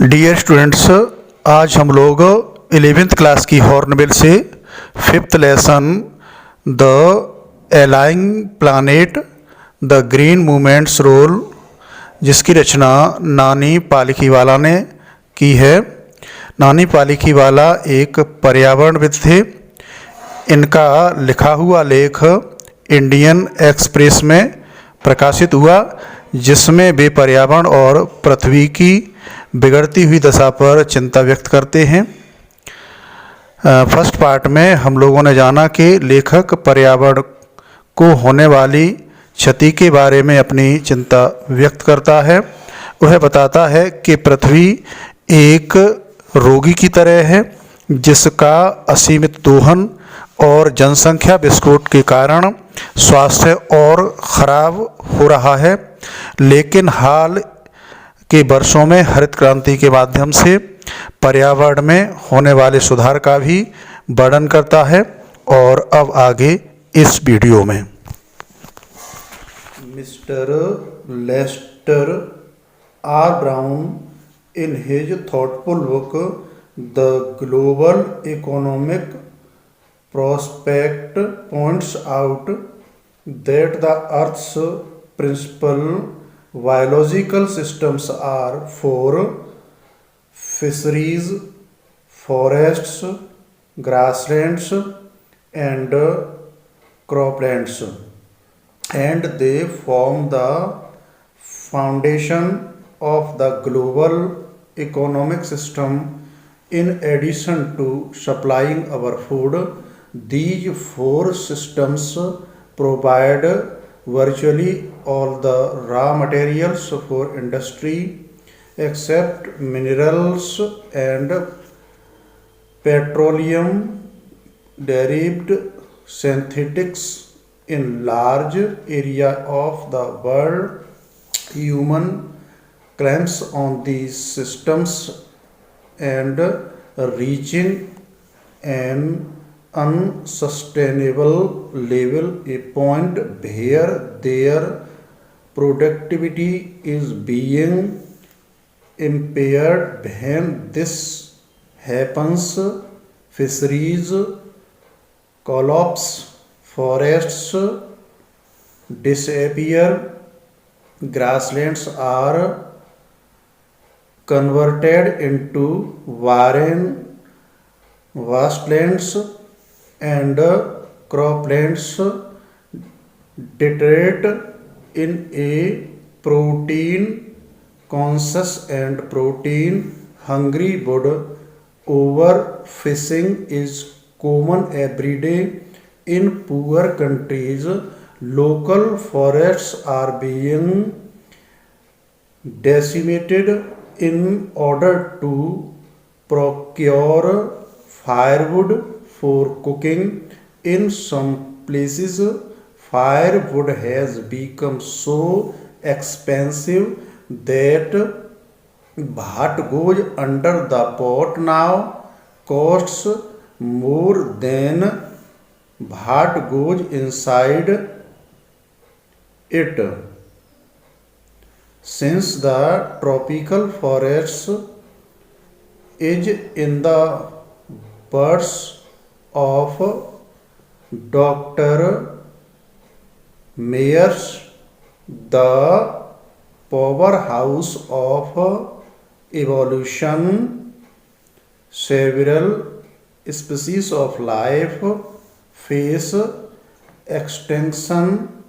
Dear students, आज हम लोग 11th क्लास की हॉर्नबिल से 5th lesson the ailing planet the green movement's role, जिसकी रचना नानी पालिखीवाला ने की है। नानी पालिखीवाला एक पर्यावरणविद थे। इनका लिखा हुआ लेख इंडियन एक्सप्रेस में प्रकाशित हुआ, जिसमें वे पर्यावरण और पृथ्वी की बिगड़ती हुई दशा पर चिंता व्यक्त करते हैं। फर्स्ट पार्ट में हम लोगों ने जाना कि लेखक पर्यावरण को होने वाली क्षति के बारे में अपनी चिंता व्यक्त करता है। वह बताता है कि पृथ्वी एक रोगी की तरह है, जिसका असीमित दोहन और जनसंख्या विस्फोट के कारण स्वास्थ्य और खराब हो रहा है। लेकिन हाल के वर्षों में हरित क्रांति के माध्यम से पर्यावरण में होने वाले सुधार का भी वर्णन करता है। और अब आगे इस वीडियो में mister Lester R Brown in his thoughtful book the global economic prospect points out that the Earth's principal biological systems are four: fisheries, forests, grasslands, and croplands, and they form the foundation of the global economic system. In addition to supplying our food, these four systems provide virtually all the raw materials for industry, except minerals and petroleum derived synthetics in large area of the world. Human claims on these systems and reaching an unsustainable level, a point where their productivity is being impaired. When this happens, fisheries collapse, forests disappear, grasslands are converted into barren wastelands, and croplands deteriorate in a protein conscious and protein hungry world. Overfishing is common every day in poor countries. Local forests are being decimated in order to procure firewood for cooking. In some places, firewood has become so expensive that what goes under the pot now costs more than what goes inside it. Since the tropical forests is in the words of Dr. Mayers, the powerhouse of evolution, several species of life face extinction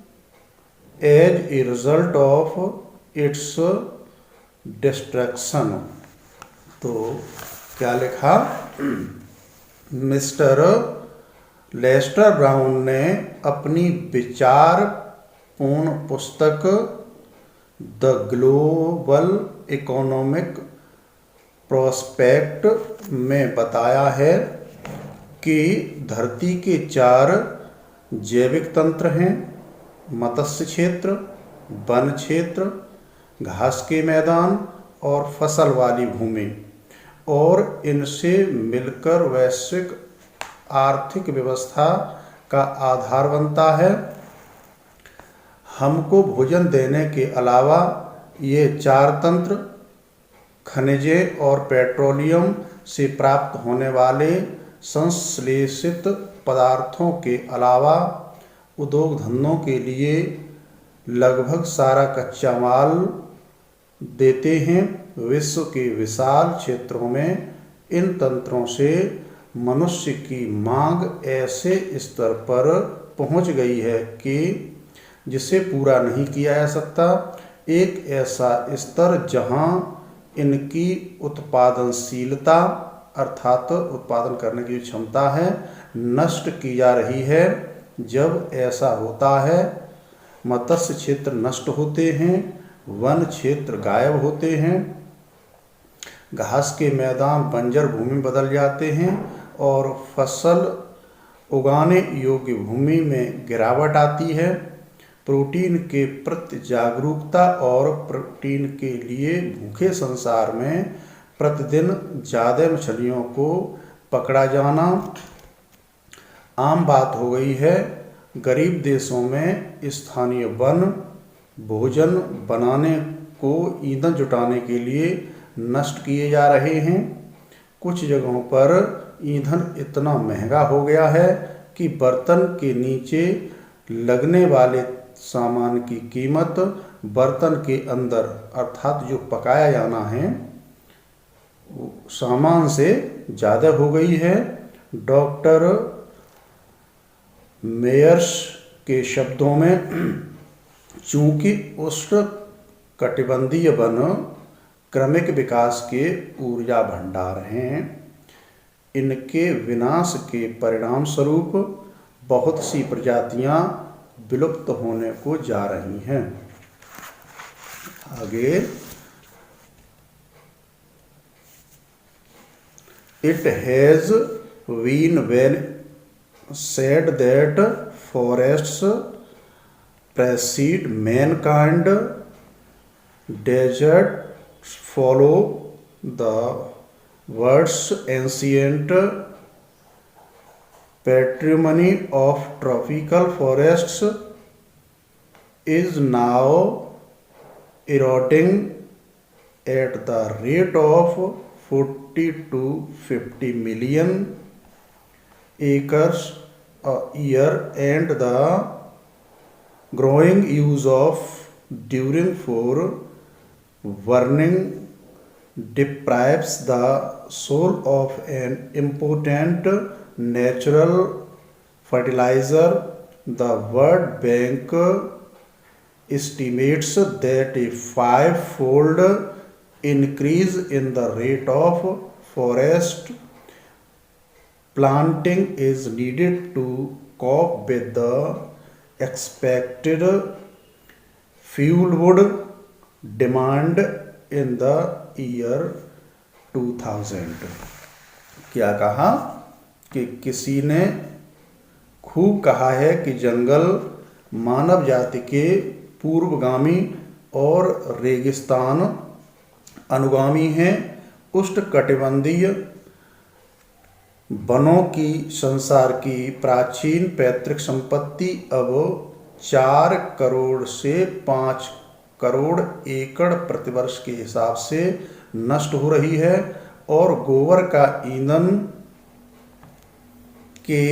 as a result of its destruction. तो क्या लिखा? Mister Lester brown ने अपनी विचारपूर्ण पुस्तक the global economic prospect में बताया है कि धरती के 4 जैविक तंत्र हैं: मत्स्य क्षेत्र, वन क्षेत्र, घास के मैदान और फसल वाली भूमि, और इनसे मिलकर वैश्विक आर्थिक व्यवस्था का आधार बनता है। हमको भोजन देने के अलावा ये 4 तंत्र खनिजें और पेट्रोलियम से प्राप्त होने वाले संश्लेषित पदार्थों के अलावा उद्योग धंधों के लिए लगभग सारा कच्चा माल देते हैं। विश्व के विशाल क्षेत्रों में इन तंत्रों से मनुष्य की मांग ऐसे स्तर पर पहुंच गई है कि जिसे पूरा नहीं किया जा सकता। एक ऐसा स्तर जहां इनकी उत्पादनशीलता अर्थात उत्पादन करने की क्षमता है नष्ट की जा रही है। जब ऐसा होता है मत्स्य क्षेत्र नष्ट होते हैं, वन क्षेत्र गायब होते हैं, घास के मैदान बंजर भूमि बदल जाते हैं और फसल उगाने योग्य भूमि में गिरावट आती है। प्रोटीन के प्रति जागरूकता और प्रोटीन के लिए भूखे संसार में प्रतिदिन ज़्यादा मछलियों को पकड़ा जाना आम बात हो गई है। गरीब देशों में स्थानीय वन भोजन बनाने को ईंधन जुटाने के लिए नष्ट किए जा रहे हैं। कुछ जगहों पर ईंधन इतना महंगा हो गया है कि बर्तन के नीचे लगने वाले सामान की कीमत बर्तन के अंदर अर्थात जो पकाया जाना है सामान से ज़्यादा हो गई है। डॉक्टर मेयर्स के शब्दों में चूंकि उष्ण कटिबंधीय वन क्रमिक विकास के ऊर्जा भंडार हैं, इनके विनाश के परिणाम स्वरूप बहुत सी प्रजातियां विलुप्त होने को जा रही हैं। आगे it has been well said that forests precede mankind, deserts follow the world's ancient patrimony of tropical forests is now eroding at the rate of 40 to 50 million acres a year, and the growing use of during for burning deprives the soil of an important natural fertilizer. The World Bank estimates that a 5-fold increase in the rate of forest planting is needed to cope with the expected fuelwood demand in the year 2000। क्या कहा कि किसी ने खूब कहा है कि जंगल मानव जाति के पूर्वगामी और रेगिस्तान अनुगामी हैं। उष्णकटिबंधीय वनों की संसार की प्राचीन पैतृक संपत्ति अब 4 करोड़ से 5 करोड़ एकड़ प्रतिवर्ष के हिसाब से नष्ट हो रही है और गोबर का ईंधन के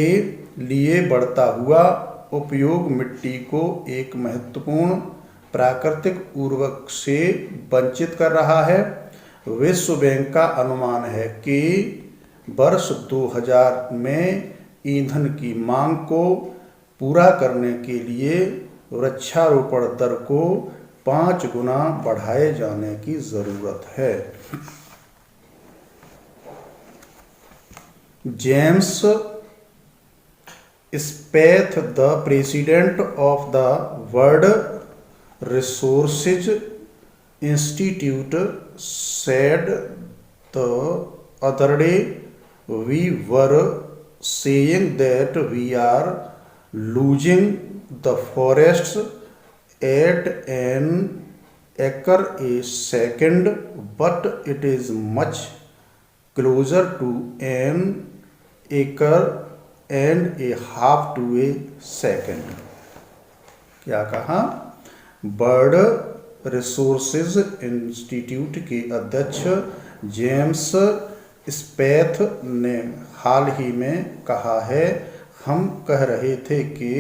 लिए बढ़ता हुआ उपयोग मिट्टी को एक महत्वपूर्ण प्राकृतिक उर्वरक से वंचित कर रहा है। विश्व बैंक का अनुमान है कि वर्ष 2000 में ईंधन की मांग को पूरा करने के लिए वृक्षारोपण दर को 5 गुना बढ़ाए जाने की जरूरत है। James Speth, the president of the World Resources Institute, said the other day we were saying that we are losing the forests at an acre a second, but it is much closer to an acre and a half to a second। क्या कहा? Bird resources institute के अध्यक्ष James स्पैथ ने हाल ही में कहा है, हम कह रहे थे कि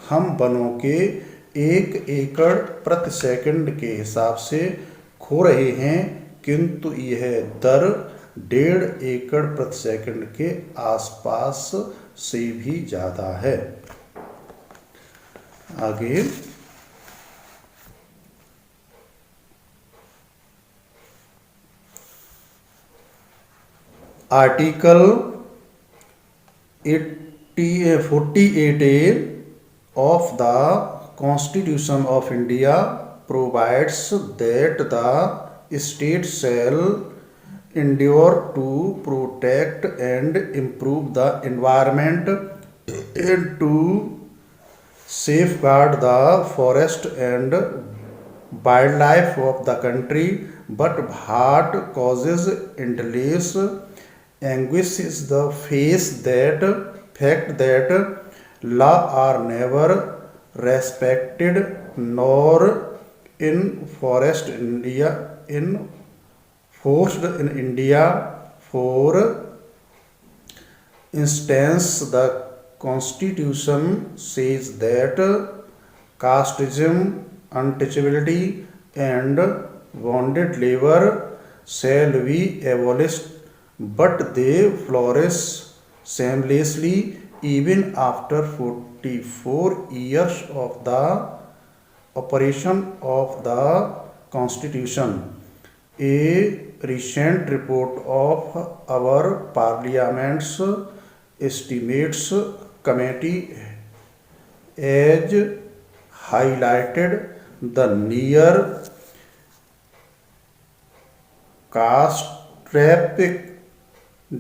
हम वनों के 1 एकड़ प्रति सेकंड के हिसाब से खो रहे हैं, किंतु यह दर 1.5 एकड़ प्रति सेकंड के आसपास से भी ज़्यादा है। आगे article 48A of the Constitution of India provides that the state shall endeavour to protect and improve the environment and to safeguard the forest and wildlife of the country, but what causes endless anguish is the fact that law are never respected nor enforced in India. For instance, the Constitution says that casteism, untouchability, and bonded labor shall be abolished, but they flourish shamelessly even after 44 years of the operation of the Constitution. A recent report of our Parliament's Estimates Committee has highlighted the near catastrophic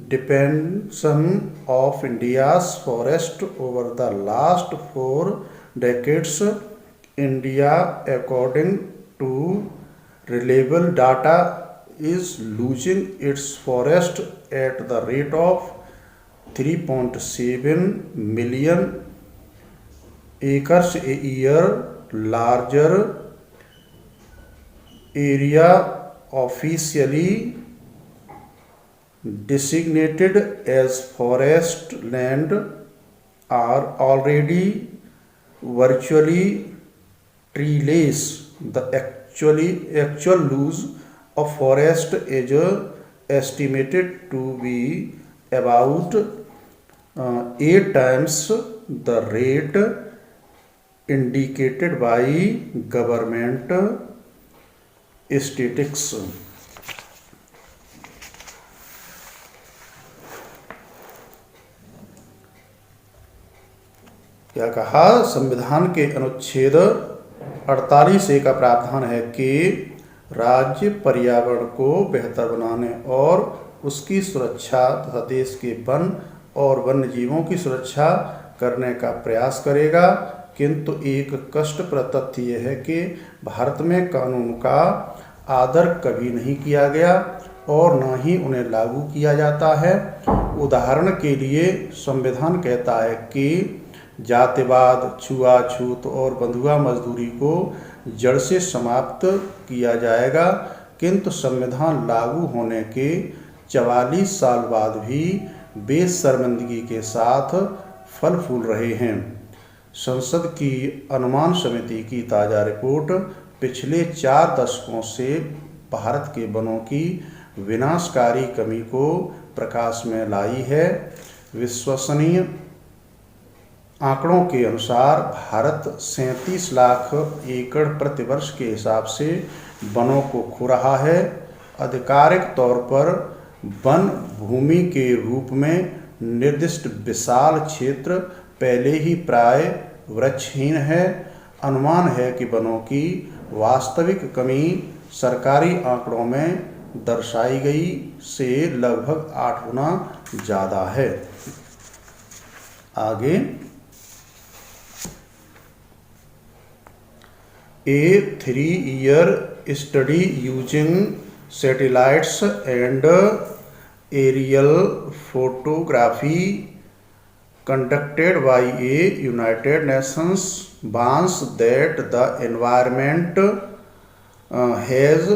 depletion of India's forest over the last 4 decades. India, according to reliable data, is losing its forest at the rate of 3.7 million acres a year. Larger area officially designated as forest land are already virtually treeless. The actual loss of forest is estimated to be about 8 times the rate indicated by government statistics. क्या कहा? संविधान के अनुच्छेद 48A का प्रावधान है कि राज्य पर्यावरण को बेहतर बनाने और उसकी सुरक्षा तथा देश के वन और वन्य जीवों की सुरक्षा करने का प्रयास करेगा, किंतु एक कष्टप्रद तथ्य यह है कि भारत में कानून का आदर कभी नहीं किया गया और न ही उन्हें लागू किया जाता है। उदाहरण के लिए संविधान कहता है कि जातिवाद, छुआछूत और बंधुआ मजदूरी को जड़ से समाप्त किया जाएगा, किंतु संविधान लागू होने के 44 साल बाद भी बेशर्मिंदगी के साथ फल फूल रहे हैं। संसद की अनुमान समिति की ताज़ा रिपोर्ट पिछले 4 दशकों से भारत के वनों की विनाशकारी कमी को प्रकाश में लाई है। विश्वसनीय आंकड़ों के अनुसार भारत 37 लाख एकड़ प्रति वर्ष के हिसाब से वनों को खो रहा है। आधिकारिक तौर पर वन भूमि के रूप में निर्दिष्ट विशाल क्षेत्र पहले ही प्राय वृक्षहीन है। अनुमान है कि वनों की वास्तविक कमी सरकारी आंकड़ों में दर्शाई गई से लगभग 8 गुना ज़्यादा है। आगे A 3-year study using satellites and aerial photography conducted by a United Nations warns that the environment has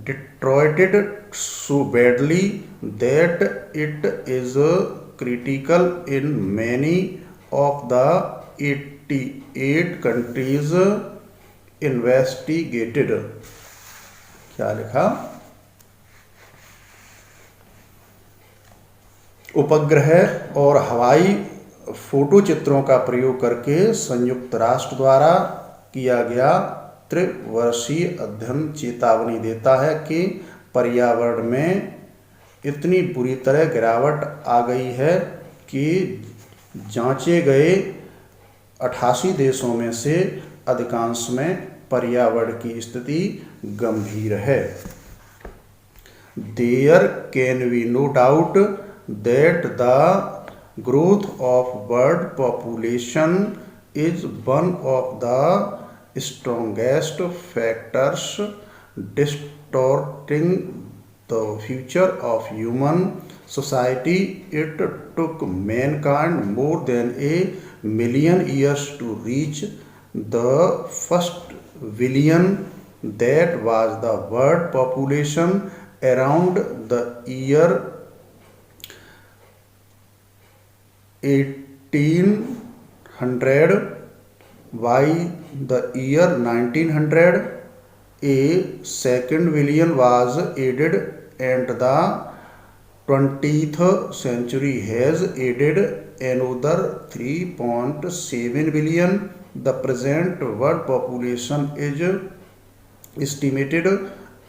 deteriorated so badly that it is critical in many of the 88 countries investigated. क्या लिखा? उपग्रह और हवाई photo चित्रों का प्रयोग करके संयुक्त राष्ट्र द्वारा किया गया त्रिवर्षीय अध्ययन चेतावनी देता है कि पर्यावरण में इतनी बुरी तरह गिरावट आ गई है कि जांचे गए 88 देशों में से अधिकांश में पर्यावरण की स्थिति गंभीर है. There can be no doubt that the growth of bird population is one of the strongest factors distorting the future of human society. It took mankind more than a million years to reach the first billion. That was the bird population around the year 1800. By the year 1900, a second billion was added, and the 20th century has added another 3.7 billion. The present world population is estimated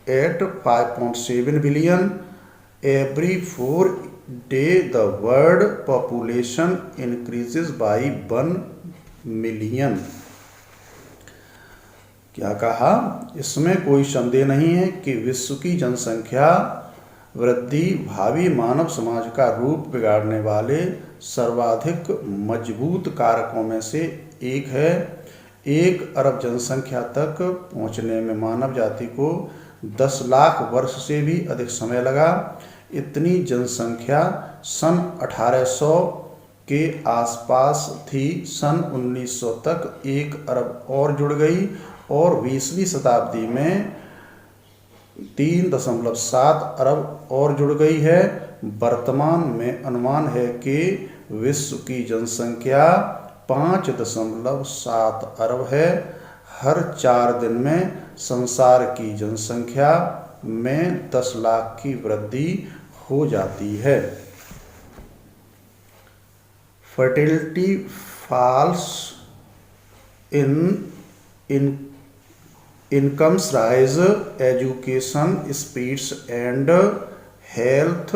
at 5.7 billion. Every 4 days the world population increases by 1 million. क्या कहा? इसमें कोई संदेह नहीं है कि विश्व की जनसंख्या वृद्धि भावी मानव समाज का रूप बिगाड़ने वाले सर्वाधिक मजबूत कारकों में से एक है. 1 अरब जनसंख्या तक पहुंचने में मानव जाति को 10 लाख वर्ष से भी अधिक समय लगा. इतनी जनसंख्या सन 1800 के आसपास थी. सन 1900 तक 1 अरब और जुड़ गई और 20वीं शताब्दी में 3.7 अरब और जुड़ गई है. वर्तमान में अनुमान है कि विश्व की जनसंख्या 5.7 अरब है. हर 4 दिन में संसार की जनसंख्या में 10 लाख की वृद्धि हो जाती है. Fertility falls in incomes rise, education speeds, and health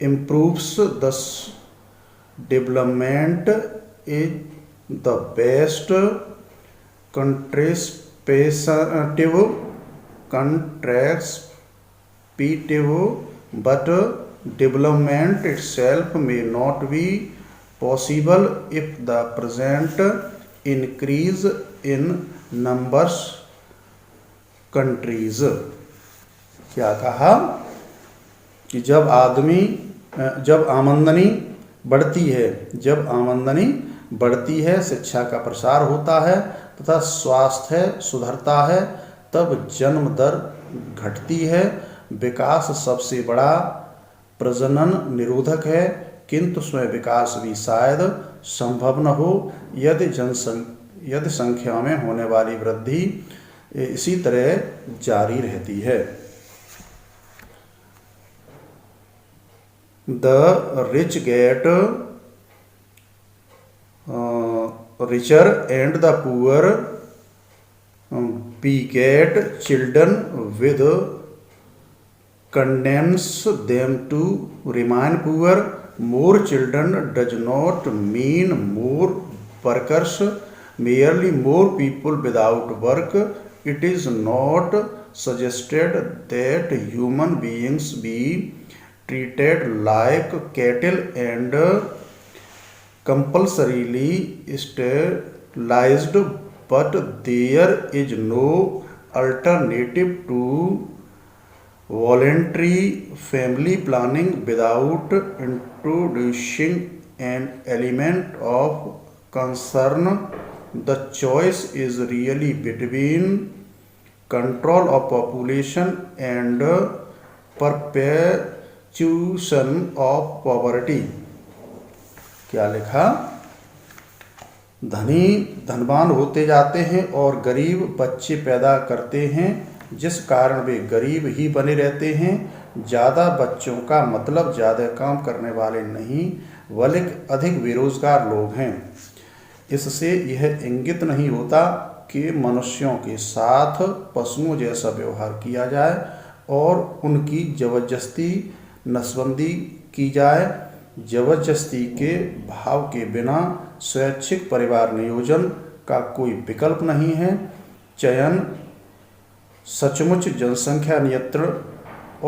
improves. Thus, development is the best contraceptive, but development itself may not be possible if the present increase in numbers countries. क्या कहा कि जब आमदनी बढ़ती है, शिक्षा का प्रसार होता है तथा स्वास्थ्य सुधरता है, तब जन्म दर घटती है. विकास सबसे बड़ा प्रजनन निरोधक है, किंतु स्वयं विकास भी शायद संभव न हो यदि संख्या में होने वाली वृद्धि इसी तरह जारी रहती है. The rich get richer and the poor beget children with condemns them to remain poor. More children does not mean more workers, merely more people without work. It is not suggested that human beings be treated like cattle and compulsorily sterilized, but there is no alternative to voluntary family planning without introducing an element of concern. The choice is really between control of population and perpetuation of poverty। क्या लिखा? धनी धनवान होते जाते हैं और गरीब बच्चे पैदा करते हैं, जिस कारण वे गरीब ही बने रहते हैं। ज़्यादा बच्चों का मतलब ज़्यादा काम करने वाले नहीं, बल्कि अधिक बेरोजगार लोग हैं। इससे यह इंगित नहीं होता कि मनुष्यों के साथ पशुओं जैसा व्यवहार किया जाए और उनकी जबरदस्ती नसबंदी की जाए। जबरदस्ती के भाव के बिना स्वैच्छिक परिवार नियोजन का कोई विकल्प नहीं है। चयन सचमुच जनसंख्या नियंत्रण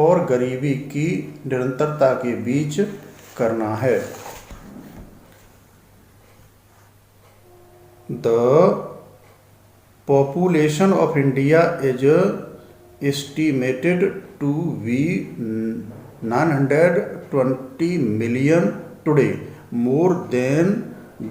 और गरीबी की निरंतरता के बीच करना है। The population of India is estimated to be 920 million today, more than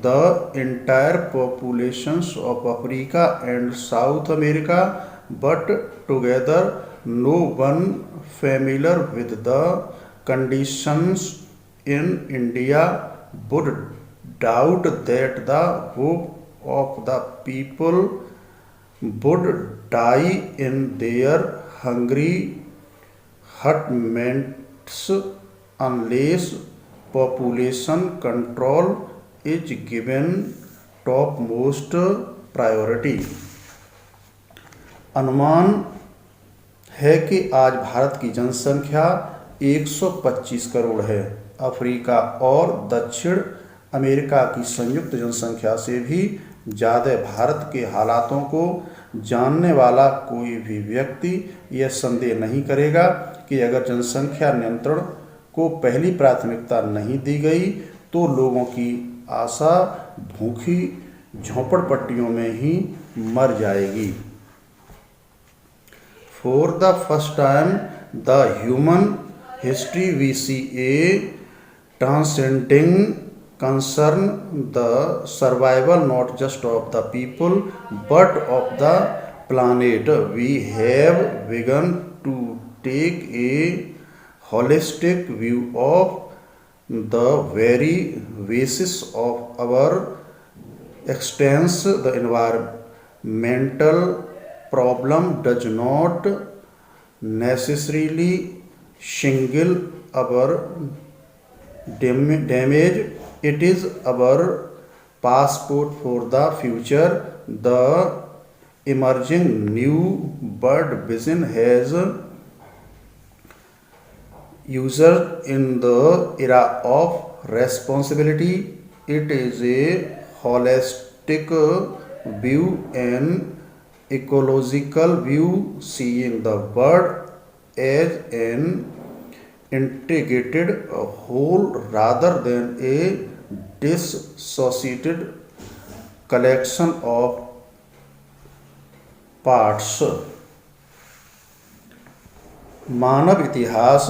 the entire populations of Africa and South America, but together no one familiar with the conditions in India would doubt that the hope of the people would die in their hungry hutments unless population control is given topmost priority। अनुमान है कि आज भारत की जनसंख्या 125 करोड़ है। Africa और दक्षिण America की संयुक्त जनसंख्या से भी ज़्यादा। भारत के हालातों को जानने वाला कोई भी व्यक्ति यह संदेह नहीं करेगा कि अगर जनसंख्या नियंत्रण को पहली प्राथमिकता नहीं दी गई तो लोगों की आशा भूखी झोंपड़पट्टियों में ही मर जाएगी। For the first time the human history we see a transcending concern the survival not just of the people but of the planet। We have begun to take a holistic view of the very basis of our existence। The environmental problem does not necessarily single our damage, it is our passport for the future। The emerging new world vision has ushered in the era of responsibility। It is a holistic view and ecological view, seeing the world as an integrated whole rather than a dissociated collection of parts। मानव इतिहास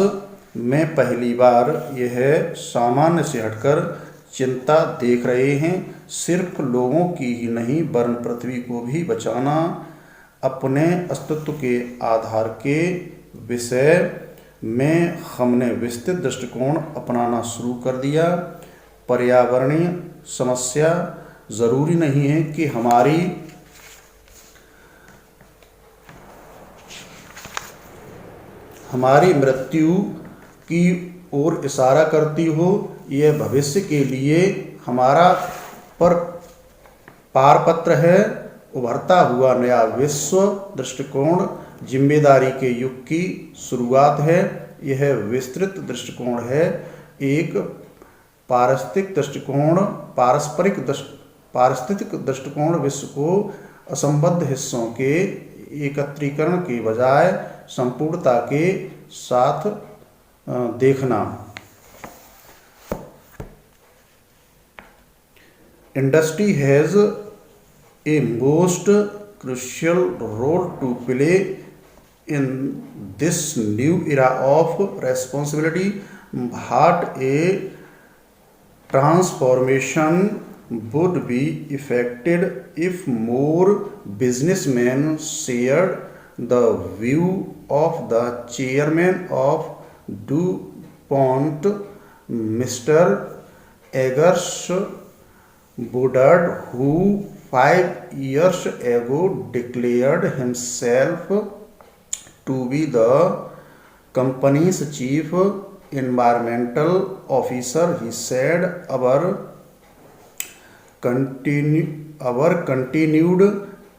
में पहली बार यह सामान्य से हटकर चिंता देख रहे हैं। सिर्फ लोगों की ही नहीं वरन पृथ्वी को भी बचाना अपने अस्तित्व के आधार के विषय में हमने विस्तृत दृष्टिकोण अपनाना शुरू कर दिया। पर्यावरणीय समस्या जरूरी नहीं है कि हमारी मृत्यु की ओर इशारा करती हो। यह भविष्य के लिए हमारा पारपत्र है। उभरता हुआ नया विश्व दृष्टिकोण जिम्मेदारी के युग की शुरुआत है। यह विस्तृत दृष्टिकोण है, एक पारिस्थितिक दृष्टिकोण विश्व को असंबद्ध हिस्सों के एकत्रीकरण के बजाय संपूर्णता के साथ देखना। Industry has a most crucial role to play in this new era of responsibility, but a transformation would be effected if more businessmen shared the view of the chairman of DuPont, Mr. Eggers Woodard, who 5 years ago declared himself to be the company's chief environmental officer. He said, our continued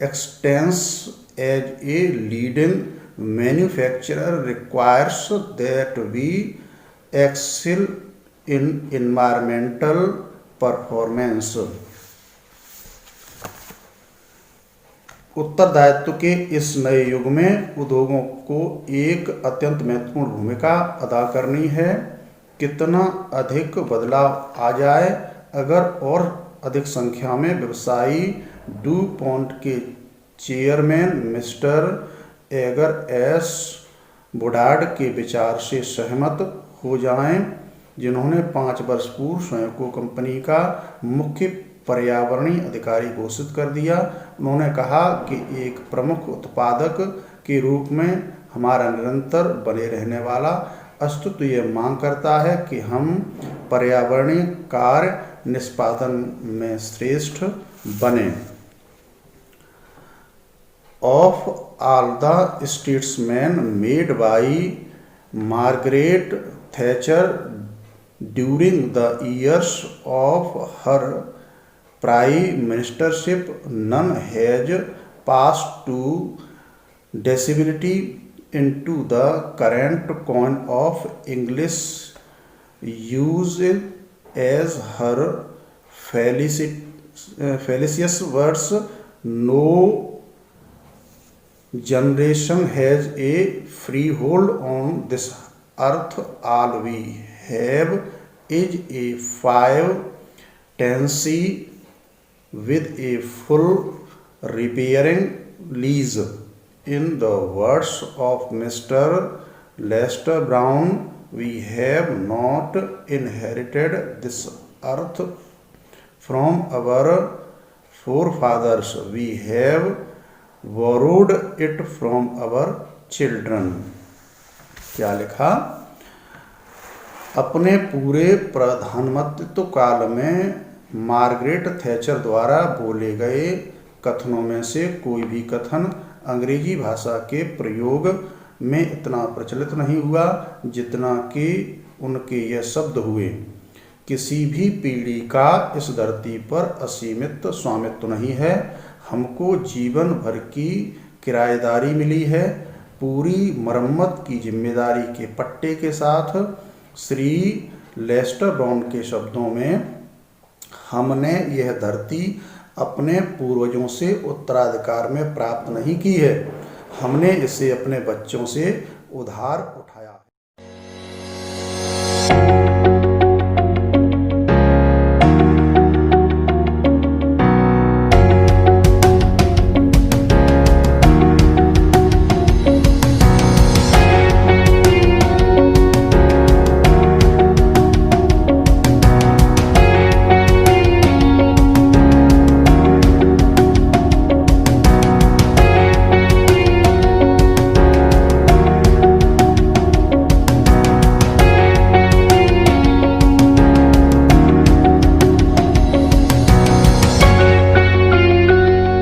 expense as a leading manufacturer requires that we excel in environmental performance. उत्तरदायित्व के इस नए युग में उद्योगों को एक अत्यंत महत्वपूर्ण भूमिका अदा करनी है। कितना अधिक बदलाव आ जाए, अगर और अधिक संख्या में व्यवसायी DuPont के चेयरमैन मिस्टर एगर एस वुडार्ड के विचार से सहमत हो जाएं, जिन्होंने 5 वर्ष पूर्व स्वयं को कंपनी का मुख्य पर्यावरणीय अधिकारी घोषित कर दिया। उन्होंने कहा कि एक प्रमुख उत्पादक के रूप में हमारा निरंतर बने रहने वाला अस्तित्व यह मांग करता है कि हम पर्यावरणीय कार्य निष्पादन में श्रेष्ठ बने। Of all the statesmen made by Margaret Thatcher during the years of her prime ministership, none has passed to disability into the current coin of English use as her fallacious words. No generation has a freehold on this earth. All we have is a 5-tenancy with a full repairing lease. In the words of Mr. Lester Brown, we have not inherited this earth from our forefathers. We have borrowed it from our children. क्या लिखा? अपने पूरे प्रधानमंत्रित्व काल में Margaret Thatcher द्वारा बोले गए कथनों में से कोई भी कथन अंग्रेजी भाषा के प्रयोग में इतना प्रचलित नहीं हुआ जितना कि उनके यह शब्द हुए। किसी भी पीढ़ी का इस धरती पर असीमित स्वामित्व नहीं है। हमको जीवन भर की किराएदारी मिली है। पूरी मरम्मत की जिम्मेदारी के पट्टे के साथ श्री लेस्टर ब्राउन के शब्दों में, हमने यह धरती अपने पूर्वजों से उत्तराधिकार में प्राप्त नहीं की है, हमने इसे अपने बच्चों से उधार उठाया।